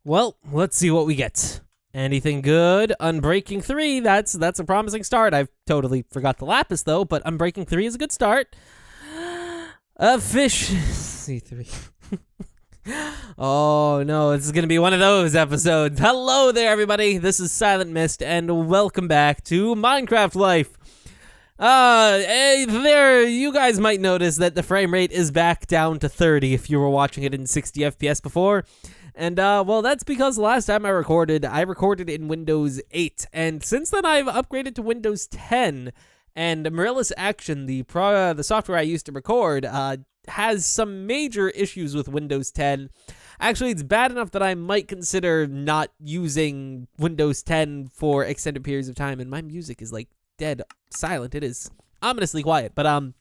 Well, let's see what we get. Anything good? Unbreaking 3, that's a promising start. I've totally forgot the lapis, though, but Unbreaking 3 is a good start. A fish... C3. Oh, no, this is going to be one of those episodes. Hello there, everybody. This is Silent Mist, and welcome back to Minecraft Life. You guys might notice that the frame rate is back down to 30 if you were watching it in 60 FPS before. And, well, that's because last time I recorded in Windows 8, and since then I've upgraded to Windows 10, and Marilla's Action, the software I used to record, has some major issues with Windows 10. Actually, it's bad enough that I might consider not using Windows 10 for extended periods of time, and my music is, like, dead silent. It is ominously quiet, but,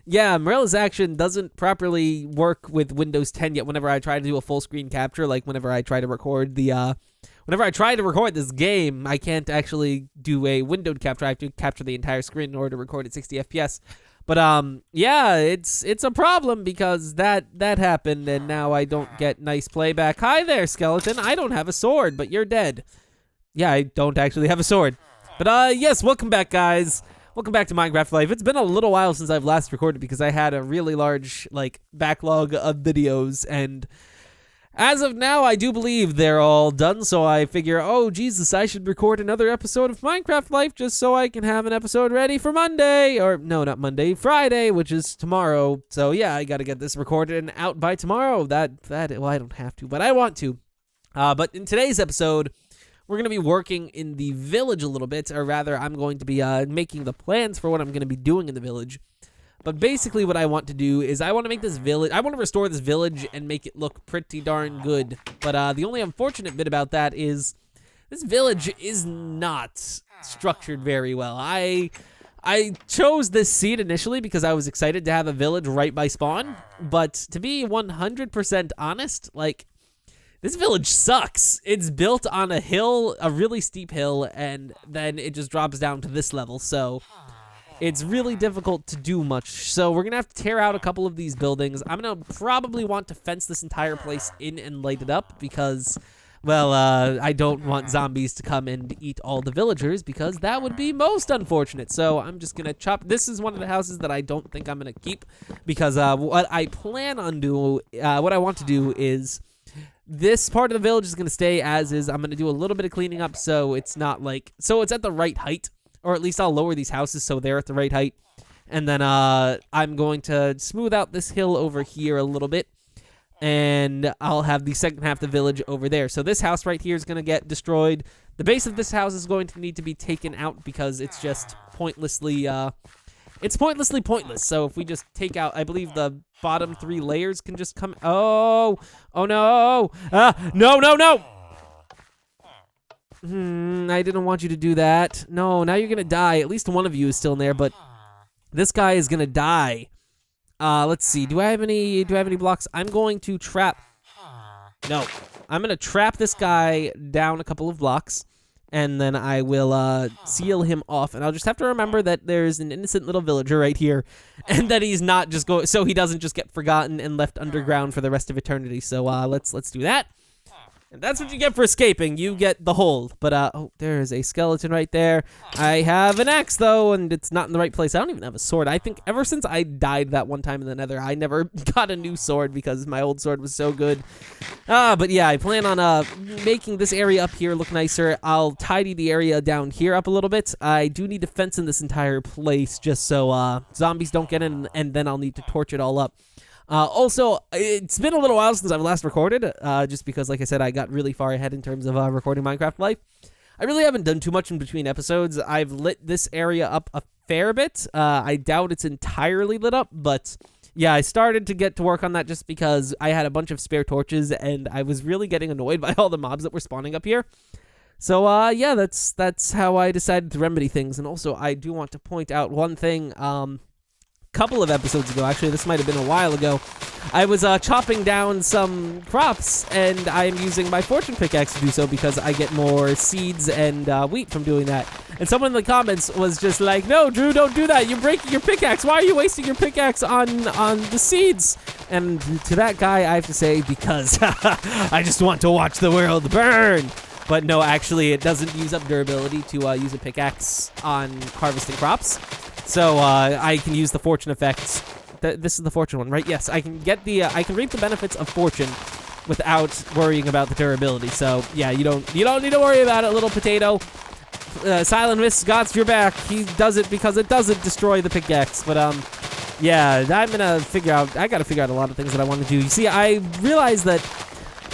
yeah, Marilla's Action doesn't properly work with Windows 10 yet whenever I try to do a full screen capture, like whenever I try to record this game, I can't actually do a windowed capture. I have to capture the entire screen in order to record at 60 FPS. But, yeah, it's a problem because that happened, and now I don't get nice playback. Hi there, skeleton. I don't have a sword, but you're dead. Yeah, I don't actually have a sword. But, yes, welcome back, guys. Welcome back to Minecraft Life. It's been a little while since I've last recorded because I had a really large, backlog of videos, and as of now, I do believe they're all done, so I figure, oh, Jesus, I should record another episode of Minecraft Life just so I can have an episode ready for Monday, or, no, not Monday, Friday, which is tomorrow. So, yeah, I gotta get this recorded and out by tomorrow. Well, I don't have to, but I want to. But in today's episode, we're going to be working in the village a little bit, or rather, I'm going to be making the plans for what I'm going to be doing in the village. But basically what I want to do is I want to make this village, I want to restore this village and make it look pretty darn good. But the only unfortunate bit about that is this village is not structured very well. I chose this seed initially because I was excited to have a village right by spawn, but to be 100% honest, this village sucks. It's built on a hill, a really steep hill, and then it just drops down to this level, so it's really difficult to do much. So we're gonna have to tear out a couple of these buildings. I'm gonna probably want to fence this entire place in and light it up because, well, I don't want zombies to come and eat all the villagers because that would be most unfortunate. So I'm just gonna chop. This is one of the houses that I don't think I'm gonna keep because what I want to do is, this part of the village is going to stay as is. I'm going to do a little bit of cleaning up so it's not so it's at the right height, or at least I'll lower these houses so they're at the right height. And then I'm going to smooth out this hill over here a little bit, and I'll have the second half of the village over there. So this house right here is going to get destroyed. The base of this house is going to need to be taken out because it's just pointlessly pointless. So if we just take out, I believe the bottom 3 layers can just come. Oh no! No! I didn't want you to do that. No, now you're gonna die. At least one of you is still in there, but this guy is gonna die. Let's see. Do I have any blocks? I'm going to trap. No, I'm gonna trap this guy down a couple of blocks. And then I will seal him off. And I'll just have to remember that there's an innocent little villager right here. And that he's not just going, so he doesn't just get forgotten and left underground for the rest of eternity. So let's do that. And that's what you get for escaping. You get the hold. But, oh, there's a skeleton right there. I have an axe, though, and it's not in the right place. I don't even have a sword. I think ever since I died that one time in the nether, I never got a new sword because my old sword was so good. But yeah, I plan on making this area up here look nicer. I'll tidy the area down here up a little bit. I do need to fence in this entire place just so zombies don't get in, and then I'll need to torch it all up. Also, it's been a little while since I've last recorded, just because, like I said, I got really far ahead in terms of recording Minecraft Life. I really haven't done too much in between episodes. I've lit this area up a fair bit. I doubt it's entirely lit up, but yeah, I started to get to work on that just because I had a bunch of spare torches, and I was really getting annoyed by all the mobs that were spawning up here. So, yeah, that's how I decided to remedy things. And also, I do want to point out one thing. couple of episodes ago, actually, this might have been a while ago, I was chopping down some crops, and I'm using my fortune pickaxe to do so because I get more seeds and wheat from doing that. And someone in the comments was just like, no, Drew, don't do that. You're breaking your pickaxe. Why are you wasting your pickaxe on the seeds? And to that guy, I have to say, because I just want to watch the world burn. But no, actually, it doesn't use up durability to use a pickaxe on harvesting crops. So I can use the fortune effects. This is the fortune one, right? Yes, I can get the I can reap the benefits of fortune without worrying about the durability. So yeah, you don't need to worry about it, little potato. Silent Mist got your back. He does it because it doesn't destroy the pickaxe. But yeah, I'm gonna figure out. I gotta figure out a lot of things that I want to do. You see, I realized that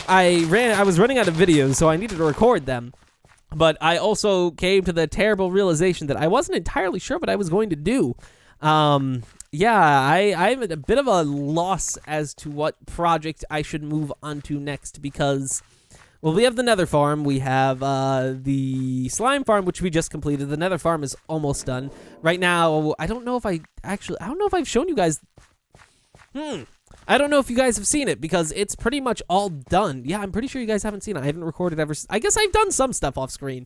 I was running out of videos, so I needed to record them. But I also came to the terrible realization that I wasn't entirely sure what I was going to do. Yeah, I'm at a bit of a loss as to what project I should move on to next because, well, we have the Nether farm, we have the slime farm, which we just completed. The Nether farm is almost done. Right now, I don't know if I've shown you guys. I don't know if you guys have seen it because it's pretty much all done. Yeah, I'm pretty sure you guys haven't seen it. I haven't recorded ever. I guess I've done some stuff off screen.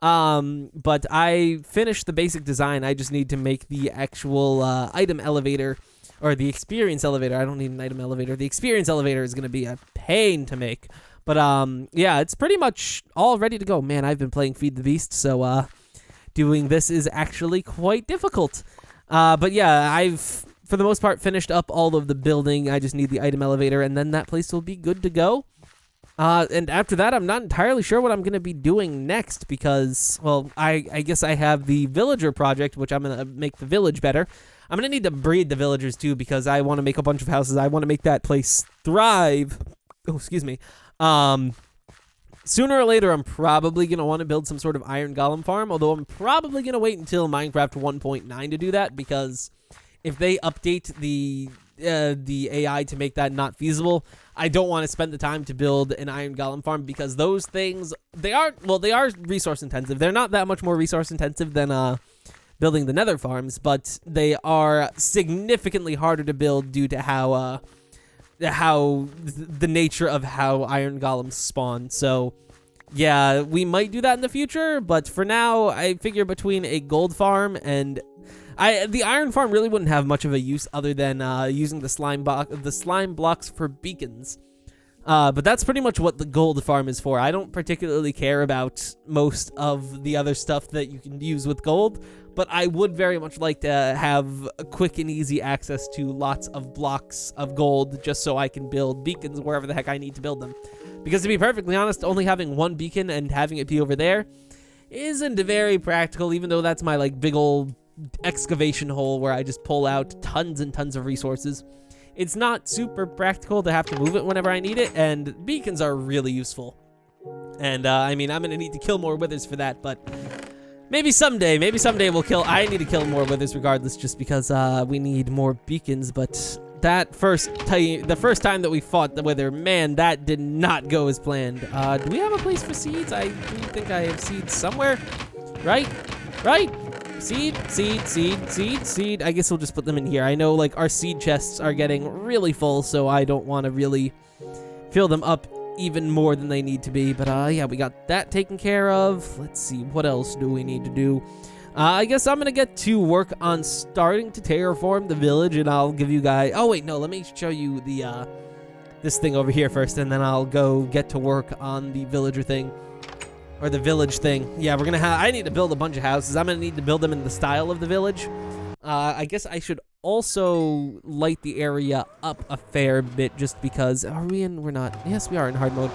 But I finished the basic design. I just need to make the actual item elevator or the experience elevator. I don't need an item elevator. The experience elevator is going to be a pain to make. But yeah, it's pretty much all ready to go. Man, I've been playing Feed the Beast, so doing this is actually quite difficult. But yeah, I've for the most part finished up all of the building. I just need the item elevator, and then that place will be good to go. And after that, I'm not entirely sure what I'm going to be doing next because, well, I guess I have the villager project, which I'm going to make the village better. I'm going to need to breed the villagers, too, because I want to make a bunch of houses. I want to make that place thrive. Oh, excuse me. Sooner or later, I'm probably going to want to build some sort of iron golem farm, although I'm probably going to wait until Minecraft 1.9 to do that because if they update the AI to make that not feasible, I don't want to spend the time to build an iron golem farm because those things, they are resource intensive. They're not that much more resource intensive than building the nether farms, but they are significantly harder to build due to how the nature of how iron golems spawn. So yeah, we might do that in the future, but for now, I figure between a gold farm and the iron farm really wouldn't have much of a use other than using the slime blocks for beacons. But that's pretty much what the gold farm is for. I don't particularly care about most of the other stuff that you can use with gold, but I would very much like to have a quick and easy access to lots of blocks of gold just so I can build beacons wherever the heck I need to build them. Because to be perfectly honest, only having one beacon and having it be over there isn't very practical, even though that's my like big old excavation hole where I just pull out tons and tons of resources. It's not super practical to have to move it whenever I need it, and beacons are really useful. And I mean, I'm gonna need to kill more withers for that, but maybe someday I need to kill more withers regardless, just because we need more beacons. But the first time that we fought the wither, man, that did not go as planned. Do we have a place for seeds? I do think I have seeds somewhere. Right? Seed. I guess we'll just put them in here. I know, like, our seed chests are getting really full, so I don't want to really fill them up even more than they need to be. But, yeah, we got that taken care of. Let's see, what else do we need to do? I guess I'm going to get to work on starting to terraform the village, and I'll give you guys... Oh, wait, no, let me show you the this thing over here first, and then I'll go get to work on the villager thing. Or the village thing. Yeah, I need to build a bunch of houses. I'm gonna need to build them in the style of the village. I guess I should also light the area up a fair bit just because... we're not. Yes, we are in hard mode.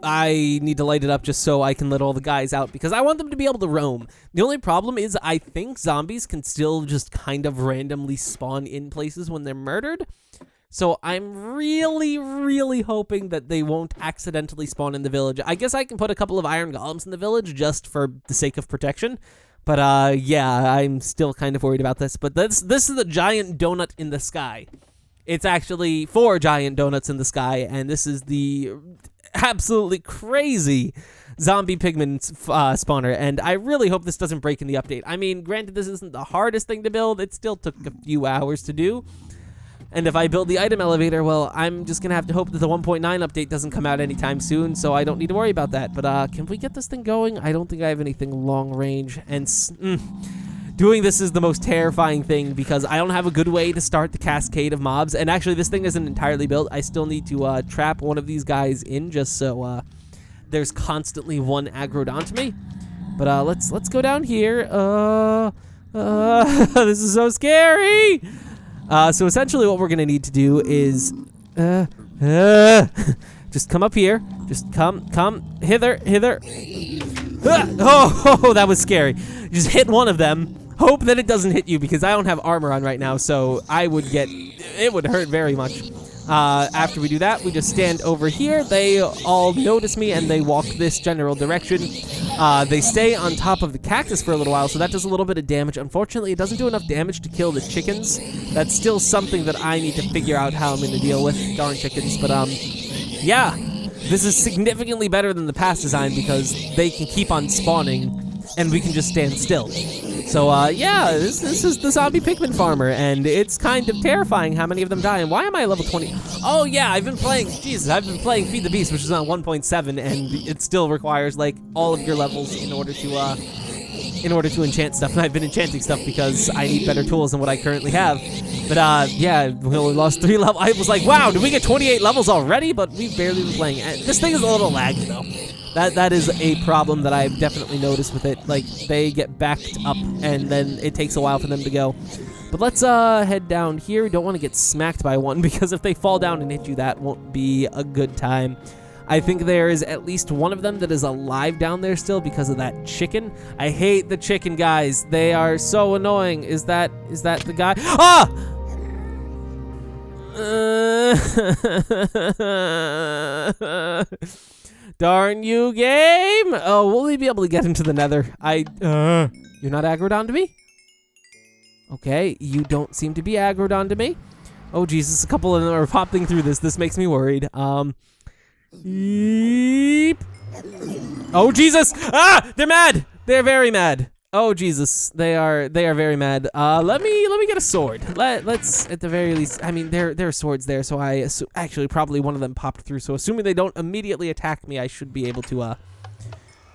I need to light it up just so I can let all the guys out because I want them to be able to roam. The only problem is I think zombies can still just kind of randomly spawn in places when they're murdered. So I'm really, really hoping that they won't accidentally spawn in the village. I guess I can put a couple of iron golems in the village just for the sake of protection. But yeah, I'm still kind of worried about this. But this is the giant donut in the sky. It's actually 4 giant donuts in the sky, and this is the absolutely crazy zombie pigman spawner, and I really hope this doesn't break in the update. I mean, granted, this isn't the hardest thing to build. It still took a few hours to do. And if I build the item elevator, well, I'm just going to have to hope that the 1.9 update doesn't come out anytime soon, so I don't need to worry about that. But can we get this thing going? I don't think I have anything long range, and doing this is the most terrifying thing because I don't have a good way to start the cascade of mobs. And actually, this thing isn't entirely built. I still need to trap one of these guys in just so there's constantly one aggroed onto me. But let's go down here. This is so scary. So essentially what we're going to need to do is just come up here. Just come hither. Oh, that was scary. Just hit one of them. Hope that it doesn't hit you because I don't have armor on right now, so it would hurt very much. After we do that, we just stand over here. They all notice me and they walk this general direction. They stay on top of the cactus for a little while, so that does a little bit of damage. Unfortunately, it doesn't do enough damage to kill the chickens. That's still something that I need to figure out how I'm going to deal with. Darn chickens. But, yeah. This is significantly better than the past design because they can keep on spawning and we can just stand still. So, yeah, this is the zombie pigman farmer, and it's kind of terrifying how many of them die. And why am I level 20? Oh, yeah, I've been playing Feed the Beast, which is on 1.7, and it still requires, like, all of your levels in order to enchant stuff. And I've been enchanting stuff because I need better tools than what I currently have. But, yeah, we only lost 3 levels. I was like, wow, did we get 28 levels already? But we've barely been playing. This thing is a little laggy, though. That is a problem that I've definitely noticed with it. Like, they get backed up, and then it takes a while for them to go. But let's head down here. We don't want to get smacked by one, because if they fall down and hit you, that won't be a good time. I think there is at least one of them that is alive down there still because of that chicken. I hate the chicken guys. They are so annoying. Is that the guy? Ah! Darn you, game! Oh, will we be able to get into the nether? You're not aggroed onto me? Okay, you don't seem to be aggroed onto me. Oh, Jesus, a couple of them are popping through this. This makes me worried. Yeep. Oh, Jesus! Ah! They're mad! They're very mad. Oh, Jesus. They are very mad. Let me get a sword. Let's, at the very least, I mean, there are swords there, so actually, probably one of them popped through, so assuming they don't immediately attack me, I should be able to,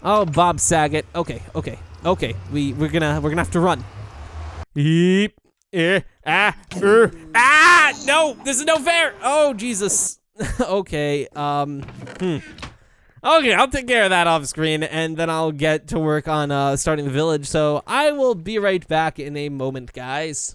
oh, Bob Saget. Okay. We're gonna have to run. Yeep. No! This is no fair! Oh, Jesus. Okay, Okay, I'll take care of that off screen, and then I'll get to work on starting the village. So I will be right back in a moment, guys.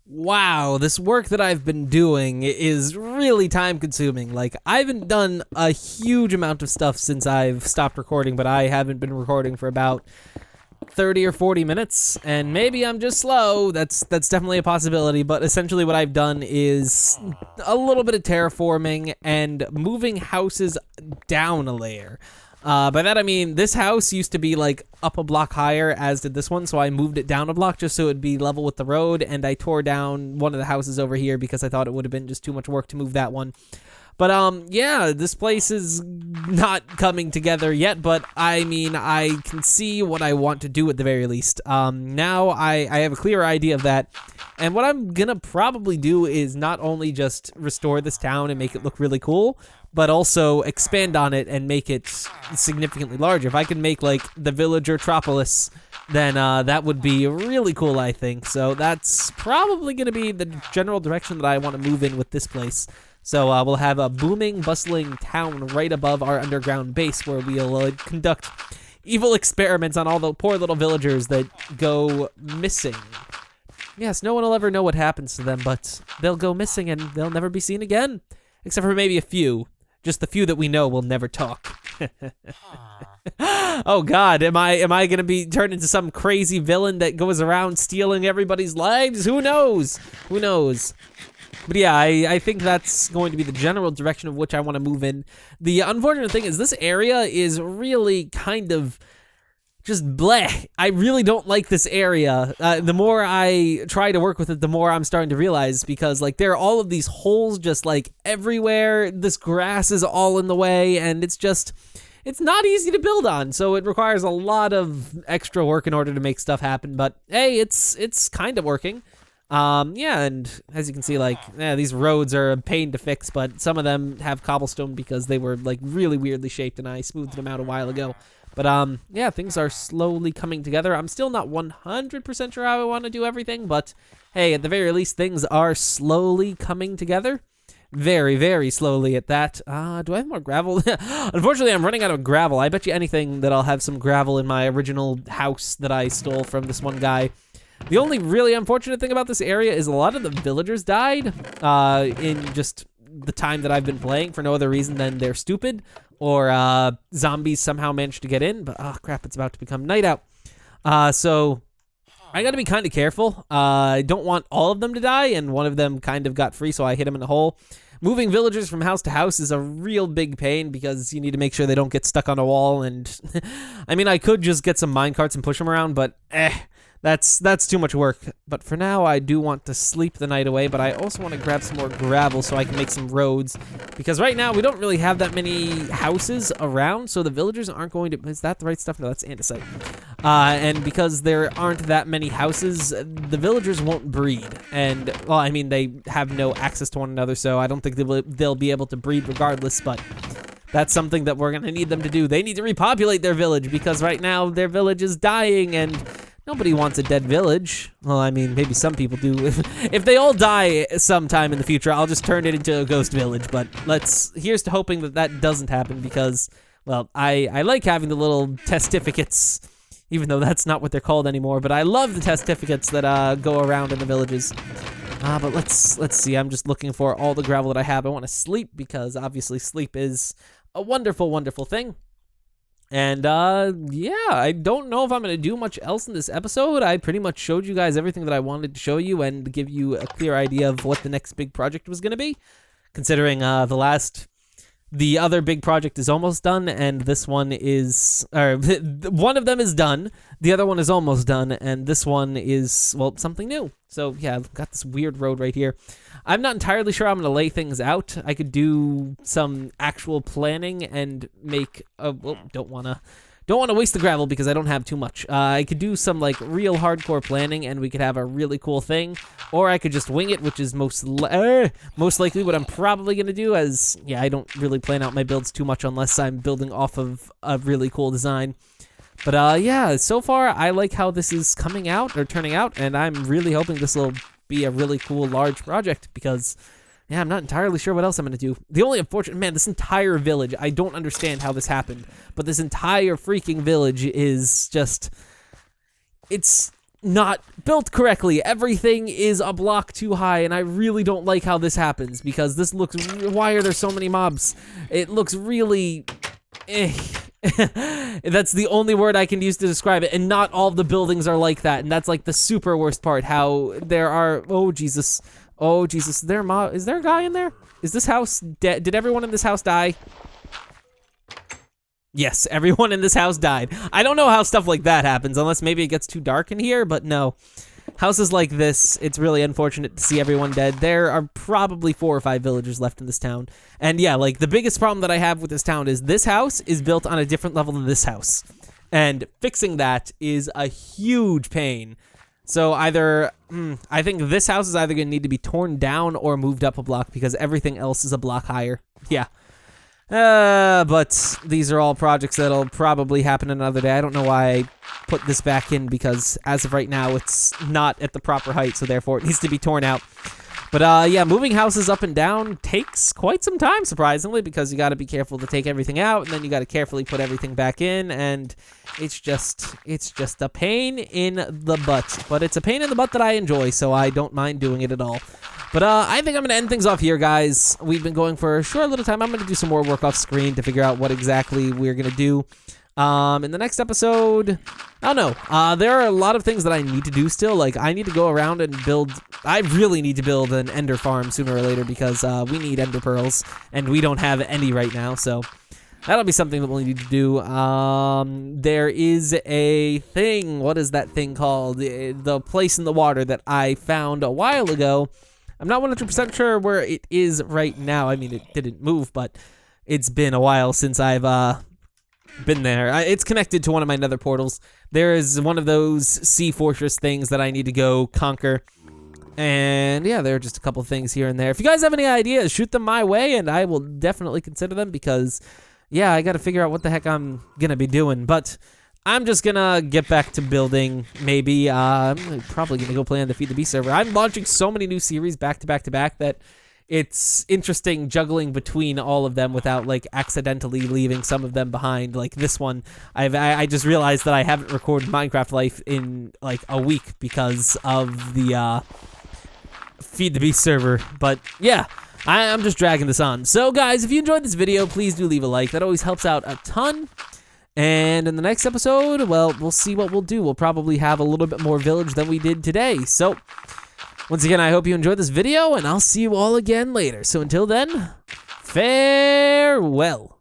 Wow, this work that I've been doing is really time-consuming. Like, I haven't done a huge amount of stuff since I've stopped recording, but I haven't been recording for about 30 or 40 minutes, and maybe I'm just slow. That's definitely a possibility, but essentially what I've done is a little bit of terraforming and moving houses down a layer. By that I mean this house used to be like up a block higher, as did this one, so I moved it down a block just so it would be level with the road, and I tore down one of the houses over here because I thought it would have been just too much work to move that one. But, yeah, this place is not coming together yet, but, I mean, I can see what I want to do at the very least. Now I have a clearer idea of that, and what I'm gonna probably do is not only just restore this town and make it look really cool, but also expand on it and make it significantly larger. If I can make, like, the Villageropolis, then that would be really cool, I think. So that's probably gonna be the general direction that I want to move in with this place. So we'll have a booming, bustling town right above our underground base where we'll conduct evil experiments on all the poor little villagers that go missing. Yes, no one will ever know what happens to them, but they'll go missing and they'll never be seen again. Except for maybe a few. Just the few that we know will never talk. Oh God, am I gonna be turned into some crazy villain that goes around stealing everybody's lives? Who knows? Who knows? But yeah, I think that's going to be the general direction of which I want to move in. The unfortunate thing is this area is really kind of just bleh. I really don't like this area. The more I try to work with it, the more I'm starting to realize, because like there are all of these holes just like everywhere. This grass is all in the way, and it's not easy to build on. So it requires a lot of extra work in order to make stuff happen. But hey, it's kind of working. Yeah, and as you can see, like, these roads are a pain to fix, but some of them have cobblestone because they were like really weirdly shaped, and I smoothed them out a while ago. But yeah, things are slowly coming together. I'm still not 100% sure how I want to do everything, but hey, at the very least, things are slowly coming together. Very, very slowly at that. Do I have more gravel? Unfortunately, I'm running out of gravel. I bet you anything that I'll have some gravel in my original house that I stole from this one guy. The only really unfortunate thing about this area is a lot of the villagers died in just the time that I've been playing for no other reason than they're stupid, or zombies somehow managed to get in. But oh crap, it's about to become night out. So I gotta be kind of careful. I don't want all of them to die, and one of them kind of got free, so I hit him in the hole. Moving villagers from house to house is a real big pain because you need to make sure they don't get stuck on a wall, and I mean, I could just get some minecarts and push them around, but that's too much work. But for now, I do want to sleep the night away, but I also want to grab some more gravel so I can make some roads, because right now we don't really have that many houses around, so the villagers aren't going to... Is that the right stuff? No, that's andesite. And because there aren't that many houses, the villagers won't breed. And, well, I mean, they have no access to one another, so I don't think they'll be able to breed regardless, but that's something that we're going to need them to do. They need to repopulate their village, because right now their village is dying, and nobody wants a dead village. Well, I mean, maybe some people do. If they all die sometime in the future, I'll just turn it into a ghost village. But here's to hoping that that doesn't happen, because, well, I like having the little testificates, even though that's not what they're called anymore. But I love the testificates that go around in the villages. But let's see. I'm just looking for all the gravel that I have. I want to sleep, because obviously sleep is a wonderful, wonderful thing. And, yeah, I don't know if I'm going to do much else in this episode. I pretty much showed you guys everything that I wanted to show you and give you a clear idea of what the next big project was going to be, considering, the other big project is almost done, and this one is, one of them is done, the other one is almost done, and this one is, well, something new. So, yeah, I've got this weird road right here. I'm not entirely sure I'm going to lay things out. I could do some actual planning and make a, well, don't want to waste the gravel because I don't have too much. I could do some like real hardcore planning and we could have a really cool thing, or I could just wing it, which is most likely what I'm probably going to do, as yeah, I don't really plan out my builds too much unless I'm building off of a really cool design. But yeah, so far I like how this is coming out or turning out, and I'm really hoping this will be a really cool large project, because yeah, I'm not entirely sure what else I'm going to do. The only unfortunate, man, this entire village, I don't understand how this happened, but this entire freaking village is just, it's not built correctly. Everything is a block too high, and I really don't like how this happens, because this looks, why are there so many mobs? It looks really, That's the only word I can use to describe it, and not all the buildings are like that, and that's like the super worst part, how there are, oh Jesus, is there a guy in there? Is this house dead? Did everyone in this house die? Yes, everyone in this house died. I don't know how stuff like that happens, unless maybe it gets too dark in here, but no. Houses like this, it's really unfortunate to see everyone dead. There are probably 4 or 5 villagers left in this town. And yeah, like, the biggest problem that I have with this town is this house is built on a different level than this house. And fixing that is a huge pain. So either, I think this house is either going to need to be torn down or moved up a block, because everything else is a block higher. Yeah. But these are all projects that'll probably happen another day. I don't know why I put this back in, because as of right now, it's not at the proper height, so therefore it needs to be torn out. But yeah, moving houses up and down takes quite some time, surprisingly, because you got to be careful to take everything out, and then you got to carefully put everything back in, and it's just a pain in the butt. But it's a pain in the butt that I enjoy, so I don't mind doing it at all. But I think I'm going to end things off here, guys. We've been going for a short little time. I'm going to do some more work off screen to figure out what exactly we're going to do. In the next episode, I don't know. There are a lot of things that I need to do still. Like, I need to go around and build... I really need to build an ender farm sooner or later, because we need ender pearls, and we don't have any right now, so... that'll be something that we'll need to do. There is a thing. What is that thing called? The place in the water that I found a while ago. I'm not 100% sure where it is right now. I mean, it didn't move, but it's been a while since I've been there. It's connected to one of my nether portals. There is one of those sea fortress things that I need to go conquer. And yeah, there are just a couple things here and there. If you guys have any ideas, shoot them my way, and I will definitely consider them because, yeah, I got to figure out what the heck I'm going to be doing. But I'm just going to get back to building, maybe. I'm probably going to go play on the Feed the Beast server. I'm launching so many new series back to back to back that it's interesting juggling between all of them without, like, accidentally leaving some of them behind. Like this one, I just realized that I haven't recorded Minecraft Life in, like, a week because of the Feed the Beast server. But, yeah, I'm just dragging this on. So, guys, if you enjoyed this video, please do leave a like. That always helps out a ton. And in the next episode, well, we'll see what we'll do. We'll probably have a little bit more village than we did today. So, once again, I hope you enjoyed this video, and I'll see you all again later. So until then, farewell.